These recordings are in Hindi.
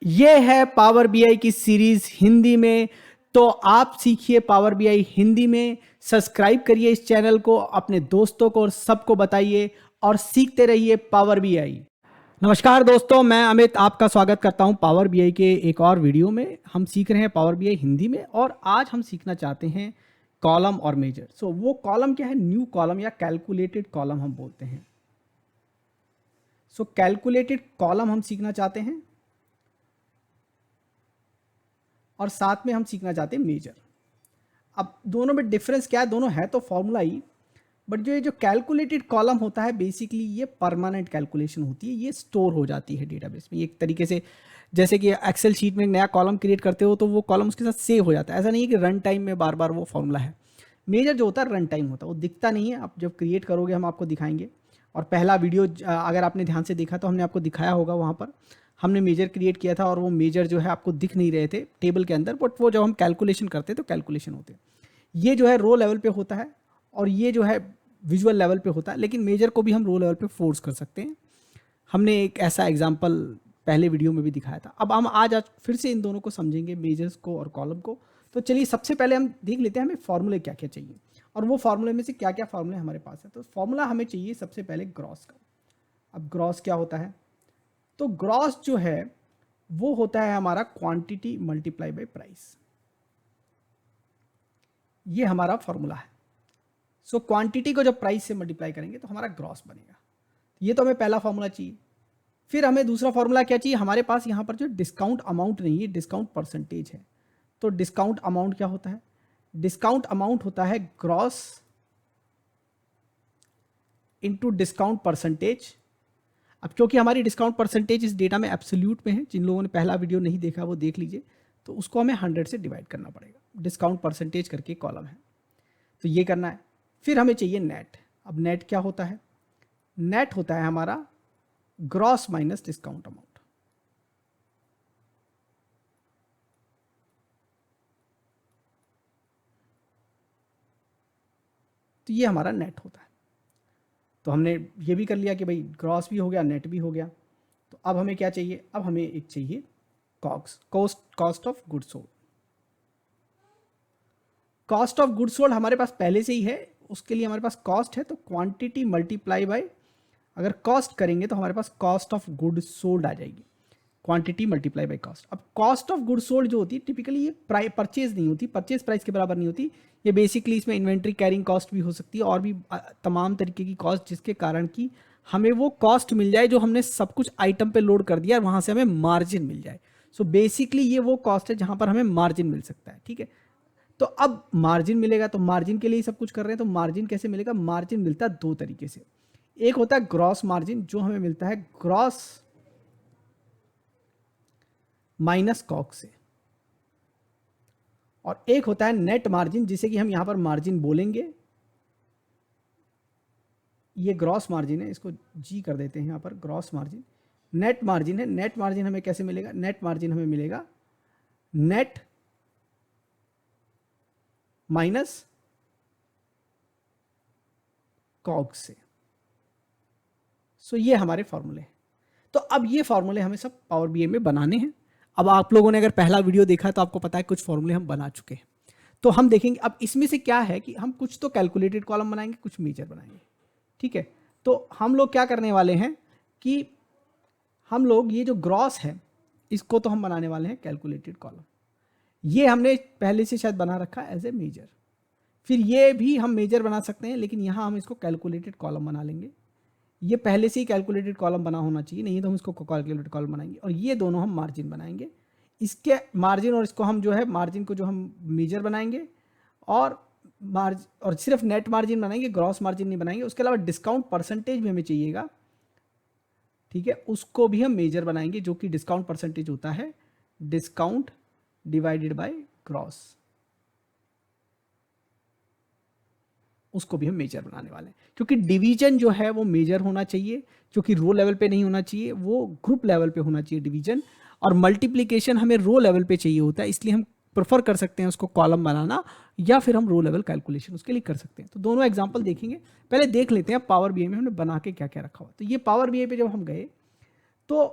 ये है पावर बीआई की सीरीज हिंदी में। तो आप सीखिए पावर बीआई हिंदी में। सब्सक्राइब करिए इस चैनल को, अपने दोस्तों को और सबको बताइए और सीखते रहिए पावर बीआई। नमस्कार दोस्तों, मैं अमित आपका स्वागत करता हूं पावर बीआई के एक और वीडियो में। हम सीख रहे हैं पावर बीआई हिंदी में और आज हम सीखना चाहते हैं कॉलम और मेजर। सो वो कॉलम क्या है? न्यू कॉलम या कैलकुलेटेड कॉलम हम बोलते हैं। सो कैलकुलेटेड कॉलम हम सीखना चाहते हैं और साथ में हम सीखना चाहते हैं मेजर। अब दोनों में डिफरेंस क्या है? दोनों है तो फॉर्मूला ही, बट जो कैलकुलेटेड कॉलम होता है बेसिकली ये परमानेंट कैलकुलेशन होती है, ये स्टोर हो जाती है डेटाबेस में एक तरीके से। जैसे कि एक्सेल शीट में एक नया कॉलम क्रिएट करते हो तो वो कॉलम उसके साथ सेव हो जाता है। ऐसा नहीं है कि रन टाइम में बार बार वो फॉर्मूला है। मेजर जो होता है रन टाइम होता है, वो दिखता नहीं है। आप जब क्रिएट करोगे हम आपको दिखाएंगे। और पहला वीडियो अगर आपने ध्यान से देखा तो हमने आपको दिखाया होगा, वहाँ पर हमने मेजर क्रिएट किया था और वो मेजर जो है आपको दिख नहीं रहे थे टेबल के अंदर, बट वो जब हम कैलकुलेशन करते तो कैलकुलेशन होते। ये जो है रो लेवल पे होता है और ये जो है विजुअल लेवल पे होता है, लेकिन मेजर को भी हम रो लेवल पे फोर्स कर सकते हैं। हमने एक ऐसा एग्जांपल पहले वीडियो में भी दिखाया था। अब हम आज फिर से इन दोनों को समझेंगे, मेजर्स को और कॉलम को। तो चलिए सबसे पहले हम देख लेते हैं हमें फॉर्मूले क्या क्या चाहिए और वो फॉर्मूले में से क्या क्या फॉर्मूले हमारे पास है। तो फॉर्मूला हमें चाहिए सबसे पहले ग्रॉस का। अब ग्रॉस क्या होता है? तो ग्रॉस जो है वो होता है हमारा क्वांटिटी मल्टीप्लाई बाय प्राइस। ये हमारा फॉर्मूला है। सो क्वांटिटी को जब प्राइस से मल्टीप्लाई करेंगे तो हमारा ग्रॉस बनेगा। ये तो हमें पहला फॉर्मूला चाहिए। फिर हमें दूसरा फॉर्मूला क्या चाहिए? हमारे पास यहाँ पर जो डिस्काउंट अमाउंट नहीं है, डिस्काउंट परसेंटेज है। तो डिस्काउंट अमाउंट क्या होता है? डिस्काउंट अमाउंट होता है ग्रॉस इंटू डिस्काउंट परसेंटेज। अब क्योंकि हमारी डिस्काउंट परसेंटेज इस डेटा में एब्सोल्यूट में है, जिन लोगों ने पहला वीडियो नहीं देखा वो देख लीजिए, तो उसको हमें 100 से डिवाइड करना पड़ेगा। डिस्काउंट परसेंटेज करके कॉलम है, तो ये करना है। फिर हमें चाहिए नेट। अब नेट क्या होता है? नेट होता है हमारा ग्रॉस माइनस डिस्काउंट अमाउंट। तो ये हमारा नेट होता है। तो हमने ये भी कर लिया कि भाई ग्रॉस भी हो गया, नेट भी हो गया। तो अब हमें क्या चाहिए? अब हमें एक चाहिए COGS, cost of goods sold. Cost of goods sold हमारे पास पहले से ही है, उसके लिए हमारे पास कॉस्ट है, तो क्वांटिटी मल्टीप्लाई बाय, अगर कॉस्ट करेंगे तो हमारे पास कॉस्ट ऑफ गुड्स सोल्ड आ जाएगी। Quantity multiply by cost. अब कॉस्ट ऑफ गुड्स सोल्ड जो होती है टिपिकली ये परचेज नहीं होती, परचेज प्राइस के बराबर नहीं होती। ये बेसिकली इसमें इन्वेंट्री कैरिंग कॉस्ट भी हो सकती है और भी तमाम तरीके की कॉस्ट, जिसके कारण कि हमें वो कॉस्ट मिल जाए जो हमने सब कुछ आइटम पे लोड कर दिया और वहाँ से हमें मार्जिन मिल जाए। सो बेसिकली ये वो कॉस्ट है जहाँ पर हमें मार्जिन मिल सकता है। ठीक है, तो अब मार्जिन मिलेगा, तो मार्जिन के लिए सब कुछ कर रहे हैं। तो मार्जिन कैसे मिलेगा? मार्जिन मिलता है दो तरीके से। एक होता है ग्रॉस मार्जिन, जो हमें मिलता है ग्रॉस माइनस कॉस्ट से, और एक होता है नेट मार्जिन, जिसे कि हम यहां पर मार्जिन बोलेंगे। ये ग्रॉस मार्जिन है, इसको जी कर देते हैं यहां पर, ग्रॉस मार्जिन। नेट मार्जिन है। नेट मार्जिन हमें कैसे मिलेगा? नेट मार्जिन हमें मिलेगा नेट माइनस कॉग्स से। सो ये हमारे फॉर्मूले हैं। तो अब ये फॉर्मूले हमें सब पावर बीआई में बनाने हैं। अब आप लोगों ने अगर पहला वीडियो देखा तो आपको पता है कुछ फॉर्मूले हम बना चुके हैं। तो हम देखेंगे अब इसमें से क्या है कि हम कुछ तो कैलकुलेटेड कॉलम बनाएंगे, कुछ मेजर बनाएंगे। ठीक है, तो हम लोग क्या करने वाले हैं कि हम लोग ये जो ग्रॉस है इसको तो हम बनाने वाले हैं कैलकुलेटेड कॉलम। ये हमने पहले से शायद बना रखा है एज ए मेजर। फिर ये भी हम मेजर बना सकते हैं, लेकिन यहाँ हम इसको कैलकुलेटेड कॉलम बना लेंगे। ये पहले से ही कैलकुलेटेड कॉलम बना होना चाहिए, नहीं तो हम इसको कैलकुलेटेड कॉलम बनाएंगे। और ये दोनों हम मार्जिन बनाएंगे। इसके मार्जिन और इसको हम जो है मार्जिन को जो हम मेजर बनाएंगे, और और सिर्फ नेट मार्जिन बनाएंगे, ग्रॉस मार्जिन नहीं बनाएंगे। उसके अलावा डिस्काउंट परसेंटेज भी हमें चाहिएगा। ठीक है, उसको भी हम मेजर बनाएंगे, जो कि डिस्काउंट परसेंटेज होता है डिस्काउंट डिवाइडेड बाय ग्रॉस। उसको भी हम मेजर बनाने वाले हैं, क्योंकि डिवीजन जो है वो मेजर होना चाहिए, क्योंकि रो लेवल पे नहीं होना चाहिए, वो ग्रुप लेवल पे होना चाहिए डिवीजन। और मल्टीप्लिकेशन हमें रो लेवल पे चाहिए होता है, इसलिए हम प्रेफर कर सकते हैं उसको कॉलम बनाना, या फिर हम रो लेवल कैलकुलेशन उसके लिए कर सकते हैं। तो दोनों एग्जाम्पल देखेंगे। पहले देख लेते हैं पावर बीआई में हमने बना के क्या क्या रखा हुआ। तो ये पावर बीआई पे जब हम गए तो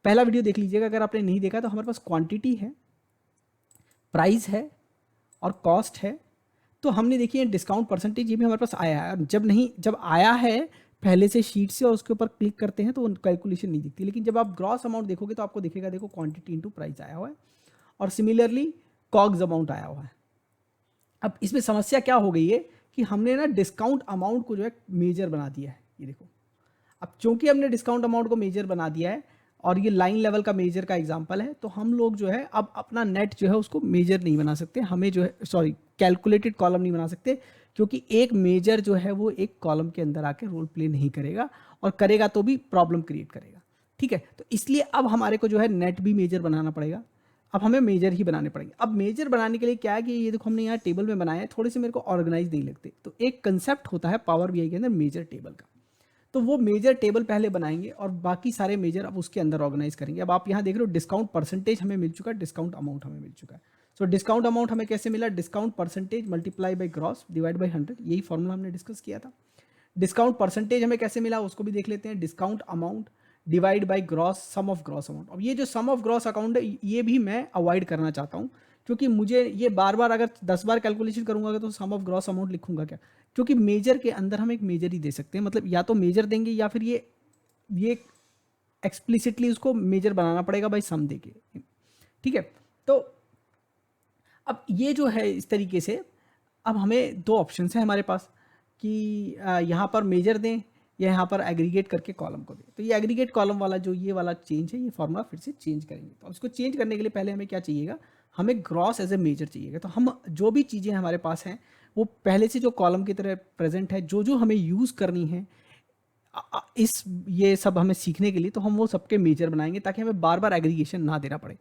पहला वीडियो देख लीजिएगा अगर आपने नहीं देखा। तो हमारे पास क्वांटिटी है, प्राइस है और कॉस्ट है। तो हमने देखिए डिस्काउंट परसेंटेज ये भी हमारे पास आया है। जब आया है पहले से शीट से और उसके ऊपर क्लिक करते हैं तो कैलकुलेशन नहीं दिखती, लेकिन जब आप ग्रॉस अमाउंट देखोगे तो आपको दिखेगा, देखो क्वांटिटी इनटू प्राइस आया हुआ है और सिमिलरली कॉग्स अमाउंट आया हुआ है। अब इसमें समस्या क्या हो गई है कि हमने ना डिस्काउंट अमाउंट को जो है मेजर बना दिया है। ये देखो, अब चूंकि हमने डिस्काउंट अमाउंट को मेजर बना दिया है और ये लाइन लेवल का मेजर का एग्जांपल है, तो हम लोग जो है अब अपना नेट जो है उसको मेजर नहीं बना सकते, हमें जो है कैलकुलेटेड कॉलम नहीं बना सकते, क्योंकि एक मेजर जो है वो एक कॉलम के अंदर आके रोल प्ले नहीं करेगा, और करेगा तो भी प्रॉब्लम क्रिएट करेगा। ठीक है, तो इसलिए अब हमारे को जो है नेट भी मेजर बनाना पड़ेगा। अब हमें मेजर ही बनाने पड़ेंगे। अब मेजर बनाने के लिए क्या है कि ये देखो हमने यहाँ टेबल में बनाया है, थोड़े से मेरे को ऑर्गेनाइज नहीं लगते। तो एक कंसेप्ट होता है पावर बीआई के अंदर मेजर टेबल का, तो वो मेजर टेबल पहले बनाएंगे और बाकी सारे मेजर अब उसके अंदर ऑर्गेनाइज करेंगे। अब आप यहाँ देख रहे हो डिस्काउंट परसेंटेज हमें मिल चुका है, डिस्काउंट अमाउंट हमें मिल चुका है। सो डिस्काउंट अमाउंट हमें कैसे मिला, discount percentage multiply by gross divide by 100, यही फॉर्मूला हमने डिस्कस किया था। डिस्काउंट परसेंटेज हमें कैसे मिला उसको भी देख लेते हैं, discount amount divide by gross sum of gross amount. अब ये जो सम ऑफ ग्रॉस अकाउंट है ये भी मैं अवॉइड करना चाहता हूँ, क्योंकि मुझे ये बार बार अगर 10 बार कैलकुलेशन करूंगा तो सम ऑफ ग्रॉस अमाउंट लिखूंगा क्या, क्योंकि मेजर के अंदर हम एक मेजर ही दे सकते हैं, मतलब या तो मेजर देंगे या फिर ये एक्सप्लिसिटली उसको मेजर बनाना पड़ेगा भाई सम देके। ठीक है, तो अब ये जो है इस तरीके से अब हमें दो ऑप्शन है हमारे पास कि यहाँ पर मेजर दें या यहाँ पर एग्रीगेट करके कॉलम को दें। तो ये एग्रीगेट कॉलम वाला जो ये वाला चेंज है, ये फॉर्मूला फिर से चेंज करेंगे। तो इसको चेंज करने के लिए पहले हमें क्या चाहिएगा, हमें ग्रॉस एज ए मेजर चाहिएगा। तो हम जो भी चीज़ें हमारे पास हैं वो पहले से जो कॉलम की तरह प्रेजेंट है, जो जो हमें यूज़ करनी है ये सब हमें सीखने के लिए, तो हम वो सबके मेजर बनाएंगे ताकि हमें बार बार एग्रीगेशन ना देना पड़े।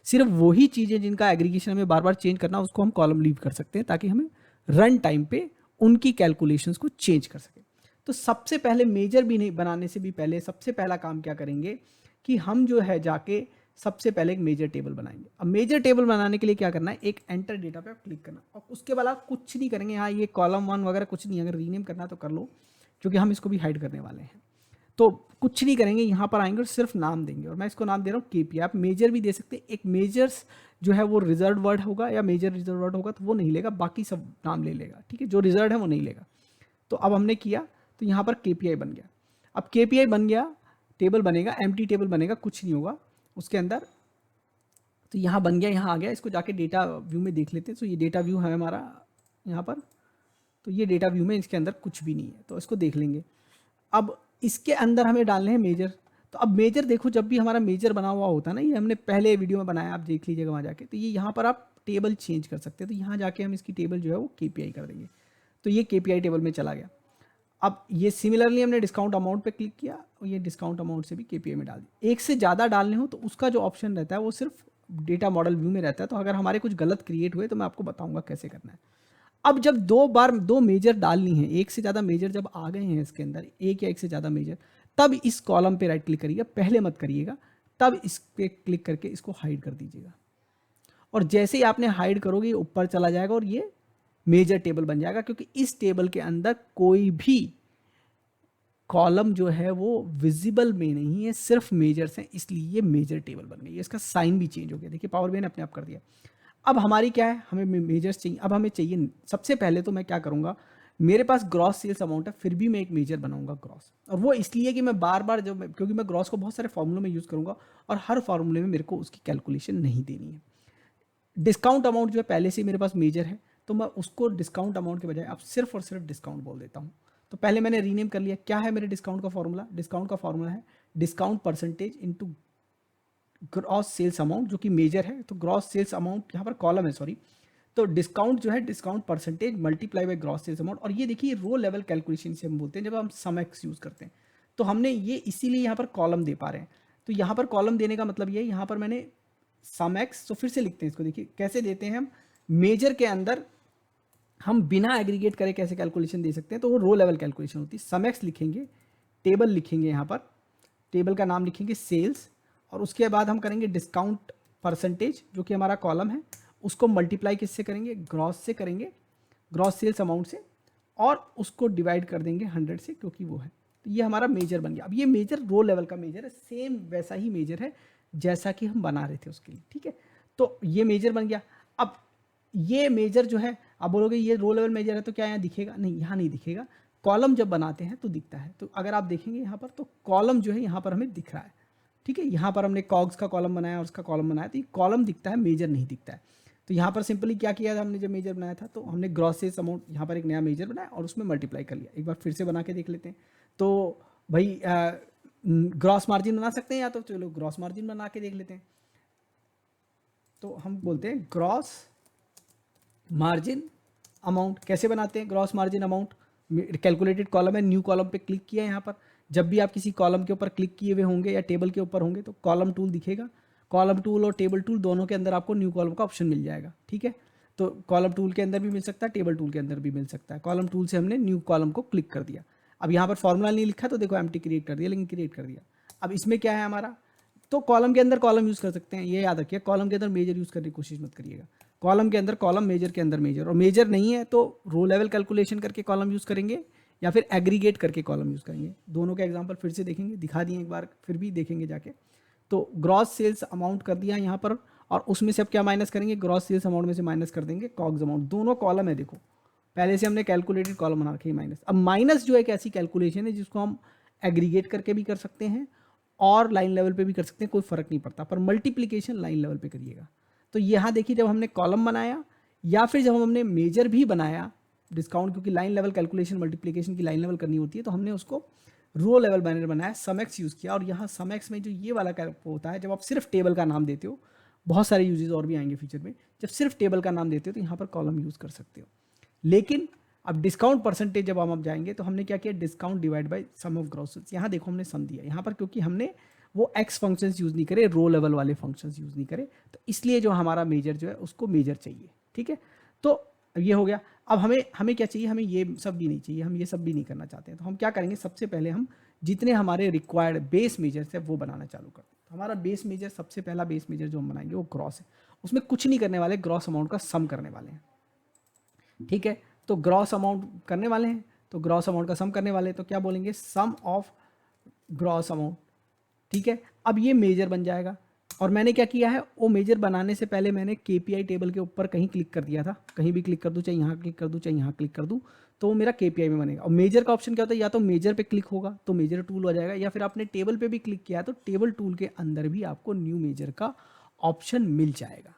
सिर्फ वही चीज़ें जिनका एग्रीगेशन हमें बार बार चेंज करना उसको हम कॉलम लीव कर सकते हैं, ताकि हमें रन टाइम पे उनकी कैलकुलेशंस को चेंज कर सकें। तो सबसे पहले मेजर भी नहीं बनाने से भी पहले सबसे पहला काम क्या करेंगे कि हम जो है जाके सबसे पहले एक मेजर टेबल बनाएंगे। अब मेजर टेबल बनाने के लिए क्या करना है, एक एंटर डेटा पे क्लिक करना और उसके बाद आप कुछ नहीं करेंगे। हाँ, ये कॉलम 1 वगैरह कुछ नहीं, अगर रीनेम करना तो कर लो, क्योंकि हम इसको भी हाइड करने वाले हैं। तो कुछ नहीं करेंगे, यहाँ पर आएंगे और सिर्फ नाम देंगे, और मैं इसको नाम दे रहा हूँ केपीआई। आप मेजर भी दे सकते हैं, एक मेजर्स जो है वो रिजर्व वर्ड होगा या मेजर रिजर्व वर्ड होगा तो वो नहीं लेगा, बाकी सब नाम ले लेगा। ठीक है, जो रिजर्व है वो नहीं लेगा। तो अब हमने किया, तो यहाँ पर केपीआई बन गया। अब केपीआई बन गया, टेबल बनेगा, एम्प्टी टेबल बनेगा, कुछ नहीं होगा उसके अंदर। तो यहाँ बन गया, यहाँ आ गया। इसको जाके डेटा व्यू में देख लेते हैं। तो ये डेटा व्यू है हमारा यहाँ पर, तो ये डेटा व्यू में इसके अंदर कुछ भी नहीं है, तो इसको देख लेंगे। अब इसके अंदर हमें डालने हैं मेजर। तो अब मेजर देखो, जब भी हमारा मेजर बना हुआ होता है ना, ये हमने पहले वीडियो में बनाया, आप देख लीजिएगा वहाँ जाके। तो ये यहाँ पर आप टेबल चेंज कर सकते हैं। तो यहाँ जाके हम इसकी टेबल जो है वो केपीआई कर देंगे। तो ये केपीआई टेबल में चला गया। अब ये सिमिलरली हमने डिस्काउंट अमाउंट पे क्लिक किया और ये डिस्काउंट अमाउंट से भी केपीआई में डाल दिया। एक से ज़्यादा डालने हो तो उसका जो ऑप्शन रहता है वो सिर्फ डेटा मॉडल व्यू में रहता है। तो अगर हमारे कुछ गलत क्रिएट हुए तो मैं आपको बताऊंगा कैसे करना है। अब जब दो बार दो मेजर डालनी है, एक से ज़्यादा मेजर जब आ गए हैं इसके अंदर, एक या एक से ज़्यादा मेजर, तब इस कॉलम पे राइट क्लिक करिएगा, पहले मत करिएगा। तब इस पे क्लिक करके इसको हाइड कर दीजिएगा, और जैसे ही आपने हाइड करोगे ये ऊपर चला जाएगा और ये मेजर टेबल बन जाएगा, क्योंकि इस टेबल के अंदर कोई भी कॉलम जो है वो विजिबल में नहीं है, सिर्फ मेजर्स हैं, इसलिए ये मेजर टेबल बन गई। इसका साइन भी चेंज हो गया, देखिए पावर बीआई ने अपने आप कर दिया। अब हमारी क्या है, हमें मेजर्स चाहिए। अब हमें चाहिए, सबसे पहले तो मैं क्या करूँगा, मेरे पास ग्रॉस सेल्स अमाउंट है, फिर भी मैं एक मेजर बनाऊंगा ग्रॉस। और वो इसलिए कि मैं बार बार क्योंकि मैं ग्रॉस को बहुत सारे फॉर्मूलों में यूज़ करूँगा और हर फॉर्मूले में मेरे को उसकी कैलकुलेशन नहीं देनी है। डिस्काउंट अमाउंट जो है पहले से मेरे पास मेजर है, तो मैं उसको डिस्काउंट अमाउंट के बजाय अब सिर्फ और सिर्फ डिस्काउंट बोल देता हूँ। तो पहले मैंने रीनेम कर लिया। क्या है मेरे डिस्काउंट का फॉर्मूला, डिस्काउंट का फॉर्मूला है discount percentage into gross sales amount, जो कि मेजर है। तो ग्रॉस सेल्स अमाउंट यहाँ पर कॉलम है, सॉरी। तो डिस्काउंट जो है discount percentage multiply by gross sales amount. और ये देखिए रो लेवल कैलकुलेशन से हम बोलते हैं जब हम सम एक्स यूज़ करते हैं। तो हमने ये इसीलिए यहाँ पर कॉलम दे पा रहे हैं। तो यहाँ पर कॉलम देने का मतलब ये, यहाँ पर मैंने सम एक्स, तो फिर से लिखते हैं इसको, देखिए कैसे देते हैं हम। मेजर के अंदर हम बिना एग्रीगेट करे कैसे कैलकुलेशन दे सकते हैं, तो वो रो लेवल कैलकुलेशन होती है। सम एक्स लिखेंगे, टेबल लिखेंगे, यहाँ पर टेबल का नाम लिखेंगे सेल्स, और उसके बाद हम करेंगे डिस्काउंट परसेंटेज जो कि हमारा कॉलम है, उसको मल्टीप्लाई किससे करेंगे, ग्रॉस से करेंगे, ग्रॉस सेल्स अमाउंट से, और उसको डिवाइड कर देंगे 100 से, क्योंकि वो है। तो ये हमारा मेजर बन गया। अब ये मेजर रो लेवल का मेजर है, सेम वैसा ही मेजर है जैसा कि हम बना रहे थे उसके लिए, ठीक है। तो ये मेजर बन गया। अब ये मेजर जो है, आप बोलोगे ये रो लेवल मेजर है तो क्या यहाँ दिखेगा? नहीं, यहाँ नहीं दिखेगा। कॉलम जब बनाते हैं तो दिखता है। तो अगर आप देखेंगे यहाँ पर, तो कॉलम जो है यहाँ पर हमें दिख रहा है, ठीक है। यहाँ पर हमने कॉग्स का कॉलम बनाया और उसका कॉलम बनाया, तो ये कॉलम दिखता है, मेजर नहीं दिखता है। तो यहाँ पर सिंपली क्या किया था हमने, जब मेजर बनाया था तो हमने ग्रॉस सेल्स अमाउंट, यहाँ पर एक नया मेजर बनाया और उसमें मल्टीप्लाई कर लिया। एक बार फिर से बना के देख लेते हैं। तो भाई ग्रॉस मार्जिन बना सकते हैं, या तो चलो ग्रॉस मार्जिन बना के देख लेते हैं। तो हम बोलते हैं ग्रॉस मार्जिन अमाउंट। कैसे बनाते हैं gross margin amount? Calculated column है, न्यू कॉलम पे क्लिक किया। यहाँ पर जब भी आप किसी कॉलम के ऊपर क्लिक किए हुए होंगे या टेबल के ऊपर होंगे तो कॉलम टूल दिखेगा। कॉलम टूल और टेबल टूल दोनों के अंदर आपको न्यू कॉलम का ऑप्शन मिल जाएगा, ठीक है। तो कॉलम टूल के अंदर भी मिल सकता है, टेबल टूल के अंदर भी मिल सकता है। कॉलम टूल से हमने न्यू कॉलम को क्लिक कर दिया। अब यहाँ पर फॉर्मूला नहीं लिखा तो देखो एम्प्टी क्रिएट कर दिया, लेकिन क्रिएट कर दिया। अब इसमें क्या है हमारा, तो कॉलम के अंदर कॉलम यूज़ कर सकते हैं, ये याद रखिए। कॉलम के अंदर मेजर यूज़ करने की कोशिश मत करिएगा। कॉलम के अंदर कॉलम, मेजर के अंदर मेजर। और मेजर नहीं है तो रो लेवल कैलकुलेशन करके कॉलम यूज़ करेंगे या फिर एग्रीगेट करके कॉलम यूज़ करेंगे। दोनों का एग्जांपल फिर से देखेंगे, दिखा दिए एक बार, फिर भी देखेंगे जाके। तो ग्रॉस सेल्स अमाउंट कर दिया यहाँ पर, और उसमें से अब क्या माइनस करेंगे, ग्रॉस सेल्स अमाउंट में से माइनस कर देंगे कॉग्स अमाउंट। दोनों कॉलम है, देखो पहले से हमने कैलकुलेटेड कॉलम बना रखी है माइनस। अब माइनस जो है एक ऐसी कैलकुलेशन है जिसको हम एग्रीगेट करके भी कर सकते हैं और लाइन लेवल पे भी कर सकते हैं, कोई फर्क नहीं पड़ता, पर मल्टीप्लिकेशन लाइन लेवल पे करिएगा। तो यहाँ देखिए, जब हमने कॉलम बनाया या फिर जब हमने मेजर भी बनाया डिस्काउंट, क्योंकि लाइन लेवल कैलकुलेशन मल्टीप्लिकेशन की लाइन लेवल करनी होती है, तो हमने उसको रो लेवल बैनर बनाया, समएक्स यूज़ किया। और यहाँ समएक्स में जो ये वाला होता है, जब आप सिर्फ टेबल का नाम देते हो, बहुत सारे यूजेस और भी आएंगे फ्यूचर में, जब सिर्फ टेबल का नाम देते हो तो यहाँ पर कॉलम यूज़ कर सकते हो। लेकिन अब डिस्काउंट परसेंटेज जब हम अब जाएंगे तो हमने क्या किया, discount divide by sum of gross sales. यहाँ देखो हमने सम दिया यहाँ पर, क्योंकि हमने वो एक्स फंक्शंस यूज़ नहीं करे, रो लेवल वाले फंक्शंस यूज़ नहीं करे, तो इसलिए जो हमारा मेजर जो है उसको मेजर चाहिए, ठीक है। तो ये हो गया। अब हमें क्या चाहिए, हमें ये सब भी नहीं चाहिए, हम ये सब भी नहीं करना चाहते हैं। तो हम क्या करेंगे, सबसे पहले हम जितने हमारे रिक्वायर्ड बेस मेजर्स है वो बनाना चालू करते हैं। तो हमारा बेस मेजर, सबसे पहला बेस मेजर जो हम बनाएंगे वो ग्रॉस है। उसमें कुछ नहीं करने वाले, ग्रॉस अमाउंट का सम करने वाले हैं, ठीक है। तो ग्रॉस अमाउंट करने वाले हैं, तो ग्रॉस अमाउंट का सम करने वाले हैं, तो क्या बोलेंगे, सम ऑफ ग्रॉस अमाउंट, ठीक है। अब ये मेजर बन जाएगा। और मैंने क्या किया है, वो मेजर बनाने से पहले मैंने केपीआई टेबल के ऊपर कहीं क्लिक कर दिया था, कहीं भी क्लिक कर दूं, चाहे यहाँ क्लिक कर दूं चाहे यहाँ क्लिक कर दूं, तो वो मेरा केपीआई में बनेगा। और मेजर का ऑप्शन क्या होता है, या तो मेजर पे क्लिक होगा तो मेजर टूल हो जाएगा, या फिर आपने टेबल पे भी क्लिक किया तो टेबल टूल के अंदर भी आपको न्यू मेजर का ऑप्शन मिल जाएगा।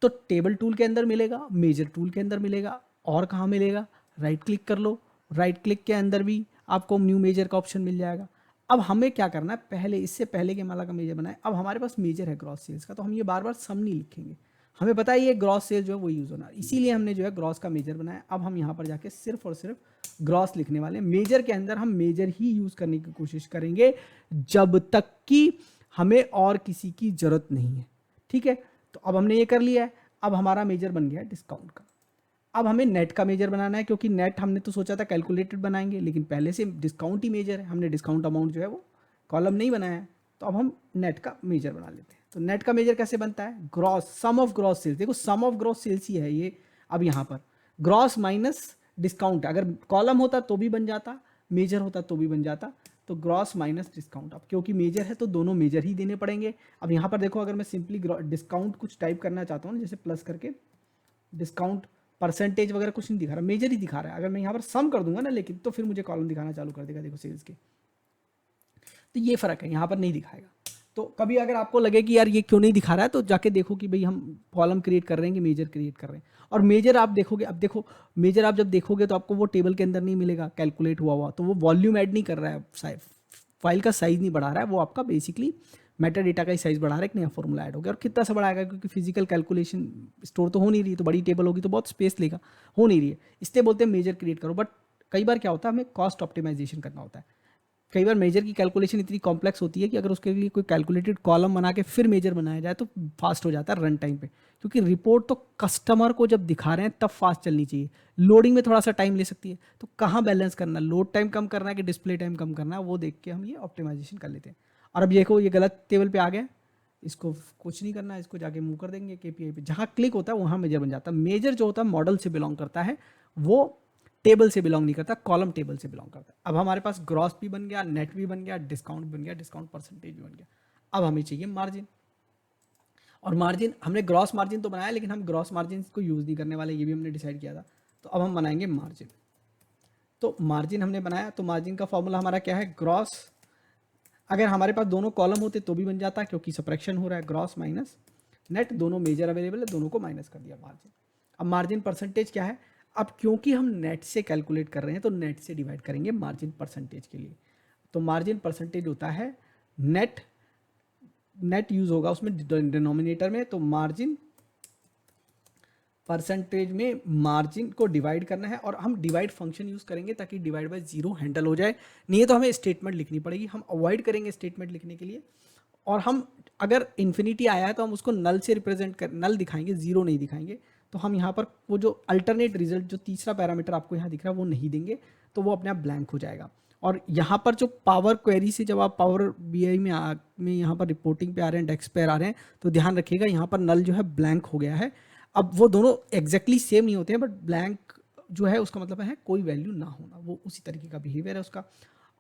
तो टेबल टूल के अंदर मिलेगा, मेजर टूल के अंदर मिलेगा, और कहाँ मिलेगा, राइट क्लिक कर लो, राइट क्लिक के अंदर भी आपको न्यू मेजर का ऑप्शन मिल जाएगा। अब हमें क्या करना है, पहले इससे पहले कि माला का मेजर बनाए, अब हमारे पास मेजर है ग्रॉस सेल्स का, तो हम ये बार बार सम नहीं लिखेंगे, हमें पता है ये ग्रॉस सेल जो है वो यूज़ होना है, इसीलिए हमने जो है ग्रॉस का मेजर बनाया। अब हम यहाँ पर जाके सिर्फ और सिर्फ ग्रॉस लिखने वाले हैं। मेजर के अंदर हम मेजर ही यूज़ करने की कोशिश करेंगे जब तक कि हमें और किसी की ज़रूरत नहीं है, ठीक है। तो अब हमने ये कर लिया है। अब हमारा मेजर बन गया है डिस्काउंट का। अब हमें नेट का मेजर बनाना है, क्योंकि नेट हमने तो सोचा था कैलकुलेटेड बनाएंगे, लेकिन पहले से डिस्काउंट ही मेजर है, हमने डिस्काउंट अमाउंट जो है वो कॉलम नहीं बनाया है। तो अब हम नेट का मेजर बना लेते हैं। तो नेट का मेजर कैसे बनता है, gross, sum of gross sales. देखो सम ऑफ ग्रॉस सेल्स ही है ये। अब यहाँ पर ग्रॉस माइनस डिस्काउंट, अगर कॉलम होता तो भी बन जाता, मेजर होता तो भी बन जाता। तो ग्रॉस माइनस डिस्काउंट, अब क्योंकि मेजर है तो दोनों मेजर ही देने पड़ेंगे। अब यहाँ पर देखो, अगर मैं सिंपली डिस्काउंट कुछ टाइप करना चाहता हूँ, जैसे प्लस करके डिस्काउंट परसेंटेज वगैरह कुछ नहीं दिखा रहा, मेजर ही दिखा रहा है। अगर मैं यहाँ पर सम कर दूंगा ना, लेकिन तो फिर मुझे कॉलम दिखाना चालू कर देगा, देखो सेल्स के। तो ये फ़र्क है, यहाँ पर नहीं दिखाएगा। तो कभी अगर आपको लगे कि यार ये क्यों नहीं दिखा रहा है, तो जाके देखो कि भाई हम कॉलम क्रिएट कर रहे हैं कि मेजर क्रिएट कर रहे हैं। और मेजर आप देखोगे, अब देखो मेजर आप जब देखोगे तो आपको वो टेबल के अंदर नहीं मिलेगा कैलकुलेट हुआ हुआ, तो वो वॉल्यूम ऐड नहीं कर रहा है, फाइल का साइज़ नहीं बढ़ा रहा है, वो आपका बेसिकली मेटा डेटा का ही साइज़ बढ़ा रहा है, एक नया फॉर्मूला ऐड हो गया। और कितना सा बढ़ाएगा, क्योंकि फिजिकल कैलकुलेशन स्टोर तो हो नहीं रही, तो बड़ी टेबल होगी तो बहुत स्पेस लेगा, हो नहीं रही है, इसलिए बोलते हैं मेजर क्रिएट करो। बट कई बार क्या होता है, हमें कॉस्ट ऑप्टिमाइजेशन करना होता है। कई बार मेजर की कैलकुलेशन इतनी कॉम्प्लेक्स होती है कि अगर उसके लिए कोई कैलकुलेटेड कॉलम बना के फिर मेजर बनाया जाए तो फास्ट हो जाता है रन टाइम पे, क्योंकि रिपोर्ट तो कस्टमर को जब दिखा रहे हैं तब फास्ट चलनी चाहिए, लोडिंग में थोड़ा सा टाइम ले सकती है। तो कहाँ बैलेंस करना, लोड टाइम कम करना है कि डिस्प्ले टाइम कम करना है, वो देख के हम ये ऑप्टिमाइजेशन कर लेते हैं। और अब देखो ये गलत टेबल पे आ गया, इसको कुछ नहीं करना है, इसको जाके मूव कर देंगे केपीआई पे, जहाँ क्लिक होता है वहाँ मेजर बन जाता है। मेजर जो होता है मॉडल से बिलोंग करता है, वो टेबल से बिलोंग नहीं करता, कॉलम टेबल से बिलोंग करता है। अब हमारे पास ग्रॉस भी बन गया, नेट भी बन गया, डिस्काउंट भी बन गया, डिस्काउंट परसेंटेज भी बन गया। अब हमें चाहिए मार्जिन। और मार्जिन हमने ग्रॉस मार्जिन तो बनाया, लेकिन हम ग्रॉस मार्जिन को यूज़ नहीं करने वाले, ये भी हमने डिसाइड किया था। तो अब हम बनाएंगे मार्जिन। तो मार्जिन हमने बनाया, तो मार्जिन का फॉर्मूला हमारा क्या है, ग्रॉस, अगर हमारे पास दोनों कॉलम होते तो भी बन जाता, क्योंकि सब्ट्रैक्शन हो रहा है, ग्रॉस माइनस नेट, दोनों मेजर अवेलेबल है, दोनों को माइनस कर दिया मार्जिन। अब मार्जिन परसेंटेज क्या है, अब क्योंकि हम नेट से कैलकुलेट कर रहे हैं तो नेट से डिवाइड करेंगे मार्जिन परसेंटेज के लिए। तो मार्जिन परसेंटेज होता है नेट, नेट यूज होगा उसमें डिनोमिनेटर में, तो मार्जिन परसेंटेज में मार्जिन को डिवाइड करना है, और हम डिवाइड फंक्शन यूज करेंगे ताकि डिवाइड बाय जीरो हैंडल हो जाए, नहीं तो हमें स्टेटमेंट लिखनी पड़ेगी, हम अवॉइड करेंगे स्टेटमेंट लिखने के लिए। और हम अगर इन्फिनिटी आया है तो हम उसको नल से रिप्रेजेंट कर, नल दिखाएंगे, जीरो नहीं दिखाएंगे। तो हम यहाँ पर वो जो अल्टरनेट रिजल्ट, जो तीसरा पैरामीटर आपको यहाँ दिख रहा है, वो नहीं देंगे, तो वो अपने आप ब्लैंक हो जाएगा। और यहाँ पर जो पावर क्वेरी से जब आप पावर बीआई में यहाँ पर रिपोर्टिंग पे आ रहे हैं, डेस्क पे आ रहे हैं, तो ध्यान रखिएगा यहाँ पर नल जो है ब्लैंक हो गया है। अब वो दोनों एग्जैक्टली सेम नहीं होते हैं, बट ब्लैंक जो है उसका मतलब है कोई वैल्यू ना होना, वो उसी तरीके का बिहेवियर है उसका।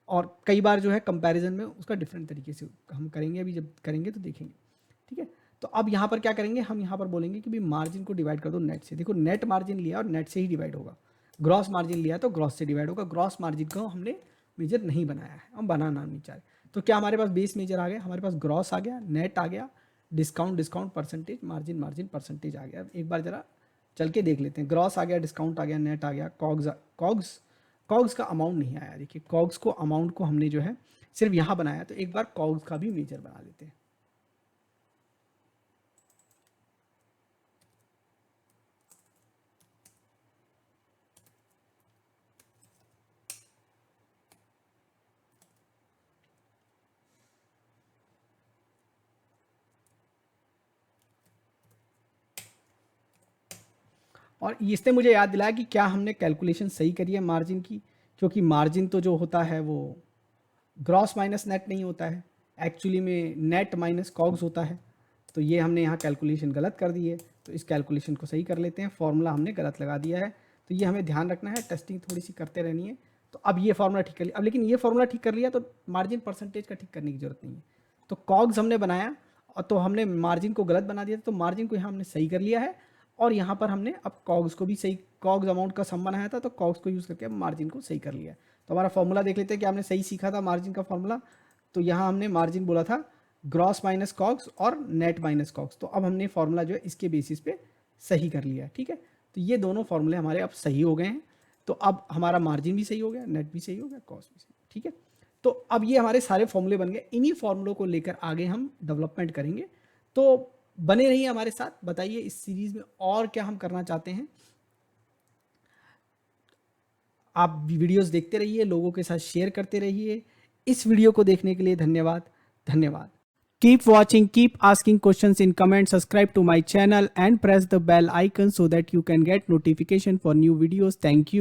और कई बार जो है कंपैरिजन में उसका डिफरेंट तरीके से हम करेंगे, अभी जब करेंगे तो देखेंगे, ठीक है। तो अब यहाँ पर क्या करेंगे, हम यहाँ पर बोलेंगे कि भाई मार्जिन को डिवाइड कर दो नेट से। देखो नेट मार्जिन लिया और नेट से ही डिवाइड होगा, ग्रॉस मार्जिन लिया तो ग्रॉस से डिवाइड होगा। ग्रॉस मार्जिन को हमने मेजर नहीं बनाया है, हम बनाना नहीं चाह रहे। तो क्या हमारे पास बेस मेजर आ गया, हमारे पास ग्रॉस आ गया, नेट आ गया, discount discount percentage, margin margin percentage आ गया। एक बार जरा चल के देख लेते हैं, ग्रॉस आ गया, डिस्काउंट आ गया, नेट आ गया, कॉग्स का अमाउंट नहीं आया। देखिए कॉग्स को अमाउंट को हमने जो है सिर्फ यहाँ बनाया, तो एक बार कॉग्स का भी मेजर बना लेते हैं। और इसने मुझे याद दिलाया कि क्या हमने कैलकुलेशन सही करी है मार्जिन की, क्योंकि मार्जिन तो जो होता है वो ग्रॉस माइनस नेट नहीं होता है, एक्चुअली में नेट माइनस कॉग्स होता है। तो ये हमने यहाँ कैलकुलेशन गलत कर दी है, तो इस कैलकुलेशन को सही कर लेते हैं, फॉर्मूला हमने गलत लगा दिया है। तो ये हमें ध्यान रखना है, टेस्टिंग थोड़ी सी करते रहनी है। तो अब ये फॉर्मूला ठीक कर लिया, अब लेकिन ये फॉर्मूला ठीक कर लिया तो मार्जिन परसेंटेज का ठीक करने की जरूरत नहीं है। तो कॉग्स हमने बनाया और तो हमने मार्जिन को गलत बना दिया, तो मार्जिन को यहाँ हमने सही कर लिया है। और यहाँ पर हमने अब कॉग्स को भी सही, कॉग्स अमाउंट का सम बनाया था, तो कॉग्स को यूज़ करके अब मार्जिन को सही कर लिया है। तो हमारा फॉर्मूला देख लेते हैं कि हमने सही सीखा था मार्जिन का फॉर्मूला। तो यहाँ हमने मार्जिन बोला था ग्रॉस माइनस कॉग्स और नेट माइनस कॉग्स। तो अब हमने फॉर्मूला जो है इसके बेसिस पे सही कर लिया है, ठीक है। तो ये दोनों फॉर्मूले हमारे अब सही हो गए हैं। तो अब हमारा मार्जिन भी सही हो गया, नेट भी सही हो गया, कॉस्ट भी सही, ठीक है। तो अब ये हमारे सारे फॉर्मूले बन गए, इन्हीं फॉर्मूलों को लेकर आगे हम डेवलपमेंट करेंगे। तो बने रहिए हमारे साथ, बताइए इस सीरीज में और क्या हम करना चाहते हैं। आप वीडियोस देखते रहिए, लोगों के साथ शेयर करते रहिए। इस वीडियो को देखने के लिए धन्यवाद, धन्यवाद। Keep watching, keep asking questions in comments, subscribe to my channel and press the bell icon so that you can get notification for new videos. Thank you.